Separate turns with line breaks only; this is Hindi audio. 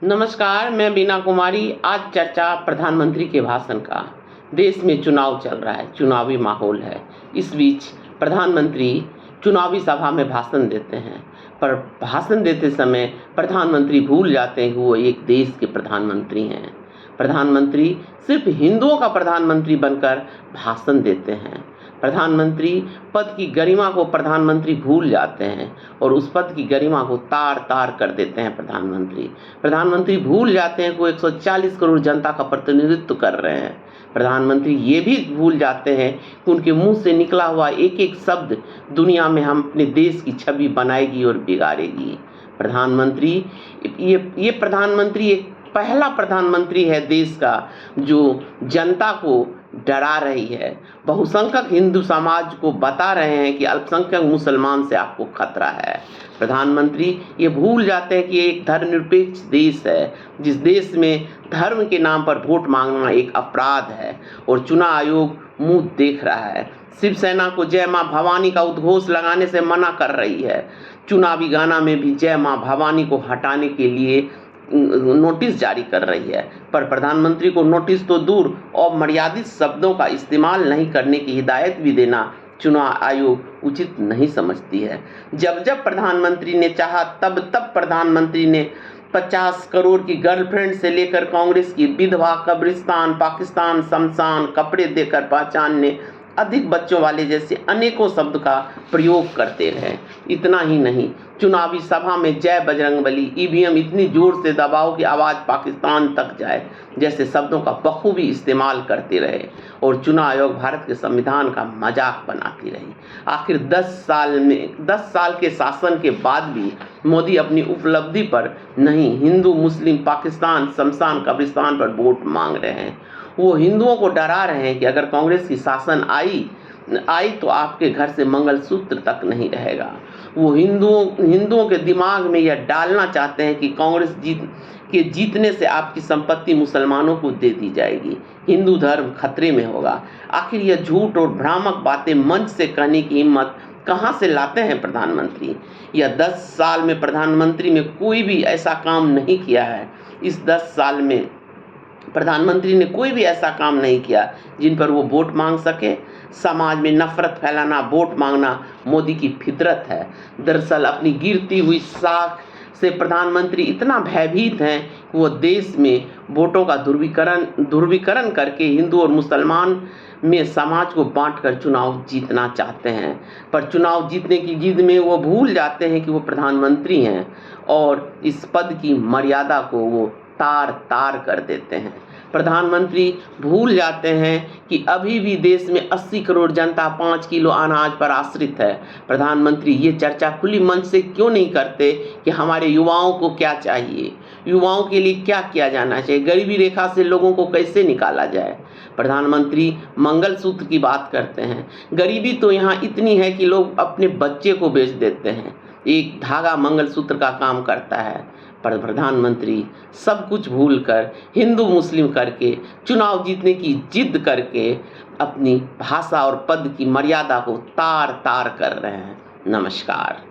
नमस्कार, मैं बीना कुमारी। आज चर्चा प्रधानमंत्री के भाषण का। देश में चुनाव चल रहा है, चुनावी माहौल है। इस बीच प्रधानमंत्री चुनावी सभा में भाषण देते हैं, पर भाषण देते समय प्रधानमंत्री भूल जाते हैं कि वो एक देश के प्रधानमंत्री हैं। प्रधानमंत्री सिर्फ हिंदुओं का प्रधानमंत्री बनकर भाषण देते हैं। प्रधानमंत्री पद की गरिमा को प्रधानमंत्री भूल जाते हैं और उस पद की गरिमा को तार तार कर देते हैं। प्रधानमंत्री भूल जाते हैं कि वो 140 करोड़ जनता का प्रतिनिधित्व कर रहे हैं। प्रधानमंत्री ये भी भूल जाते हैं कि उनके मुंह से निकला हुआ एक एक शब्द दुनिया में हम अपने देश की छवि बनाएगी और बिगाड़ेगी। प्रधानमंत्री ये प्रधानमंत्री एक पहला प्रधानमंत्री है देश का जो जनता को डरा रही है। बहुसंख्यक हिंदू समाज को बता रहे हैं कि अल्पसंख्यक मुसलमान से आपको खतरा है। प्रधानमंत्री ये भूल जाते हैं कि ये एक धर्मनिरपेक्ष देश है, जिस देश में धर्म के नाम पर वोट मांगना एक अपराध है और चुनाव आयोग मुंह देख रहा है। शिवसेना को जय मां भवानी का उद्घोष लगाने से मना कर रही है। चुनावी गाना में भी जय मां भवानी को हटाने के लिए नोटिस जारी कर रही है, पर प्रधानमंत्री को नोटिस तो दूर और मर्यादित शब्दों का इस्तेमाल नहीं करने की हिदायत भी देना चुनाव आयोग उचित नहीं समझती है। जब जब प्रधानमंत्री ने चाहा तब तब प्रधानमंत्री ने 50 करोड़ की गर्लफ्रेंड से लेकर कांग्रेस की विधवा, कब्रिस्तान, पाकिस्तान, शमशान, कपड़े देकर पहचानने, अधिक बच्चों वाले जैसे अनेकों शब्द का प्रयोग करते रहे। इतना ही नहीं, चुनावी सभा में जय बजरंगबली, ईवीएम इतनी जोर से दबाओ कि आवाज़ पाकिस्तान तक जाए जैसे शब्दों का बखूबी इस्तेमाल करते रहे और चुनाव आयोग भारत के संविधान का मजाक बनाती रही। आखिर 10 साल के शासन के बाद भी मोदी अपनी उपलब्धि पर नहीं, हिंदू, मुस्लिम, पाकिस्तान, शमशान, कब्रिस्तान पर वोट मांग रहे हैं। वो हिंदुओं को डरा रहे हैं कि अगर कांग्रेस की शासन आई तो आपके घर से मंगलसूत्र तक नहीं रहेगा। वो हिंदुओं के दिमाग में यह डालना चाहते हैं कि कांग्रेस जीतने से आपकी संपत्ति मुसलमानों को दे दी जाएगी, हिंदू धर्म खतरे में होगा। आखिर यह झूठ और भ्रामक बातें मंच से कहने की हिम्मत कहाँ से लाते हैं प्रधानमंत्री? यह 10 साल में प्रधानमंत्री में कोई भी ऐसा काम नहीं किया है। इस 10 साल में प्रधानमंत्री ने कोई भी ऐसा काम नहीं किया जिन पर वो वोट मांग सके। समाज में नफरत फैलाना, वोट मांगना मोदी की फितरत है। दरअसल अपनी गिरती हुई साख से प्रधानमंत्री इतना भयभीत हैं कि वो देश में वोटों का ध्रुवीकरण करके हिंदू और मुसलमान में समाज को बांटकर चुनाव जीतना चाहते हैं। पर चुनाव जीतने की जिद में वो भूल जाते हैं कि वो प्रधानमंत्री हैं और इस पद की मर्यादा को वो तार तार कर देते हैं। प्रधानमंत्री भूल जाते हैं कि अभी भी देश में 80 करोड़ जनता 5 किलो अनाज पर आश्रित है। प्रधानमंत्री ये चर्चा खुली मंच से क्यों नहीं करते कि हमारे युवाओं को क्या चाहिए, युवाओं के लिए क्या किया जाना चाहिए, गरीबी रेखा से लोगों को कैसे निकाला जाए। प्रधानमंत्री मंगलसूत्र की बात करते हैं। गरीबी तो यहाँ इतनी है कि लोग अपने बच्चे को बेच देते हैं, एक धागा मंगलसूत्र का काम करता है। पर प्रधानमंत्री सब कुछ भूलकर हिंदू मुस्लिम करके चुनाव जीतने की जिद करके अपनी भाषा और पद की मर्यादा को तार तार कर रहे हैं। नमस्कार।